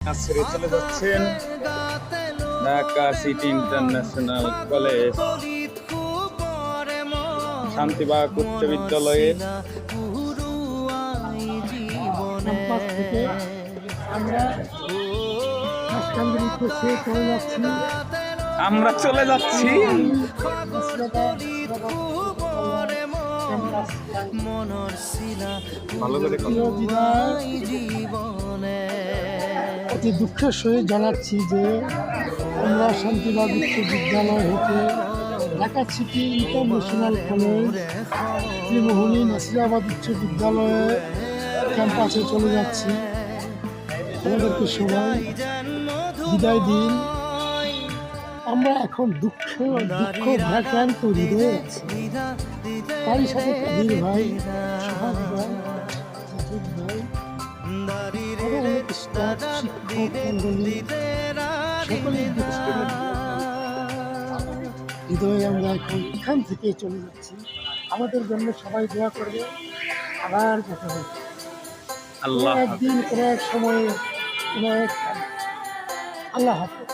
ছেড়ে চলে যাচ্ছেন Dhaka city international college Shantibagh উচ্চ বিদ্যালয়ের ক্যাম্পাস থেকে আমরা আমরা চলে যাচ্ছি। ভালো করে অতি দুঃখের সহিত জানাচ্ছি যে আমরা শান্তিবাগ উচ্চ বিদ্যালয় হতে ঢাকা সিটি ইন্টারন্যাশনাল কলেজ ত্রিমোহনী নাসিরাবাদ উচ্চ বিদ্যালয়ে ক্যাম্পাসে চলে যাচ্ছি। আমাদেরকে সবাই বিদায় দিন। আমরা এখন দুঃখ ভারাক্রান্ত হৃদয়ে আছি। তারই সাথে কাদির ভাই, সোহাগ ভাই, জিৎ ভাই, আরো অনেক স্টাফ, শিক্ষক মন্ডলী সকলের হৃদয়ে আমরা এখন এখান থেকে চলে যাচ্ছি। আমাদের জন্য সবাই দোয়া করবে। আবার দেখা হবে আল্লাহ একদিন, এক সময়ে, আল্লাহ হাফেজ।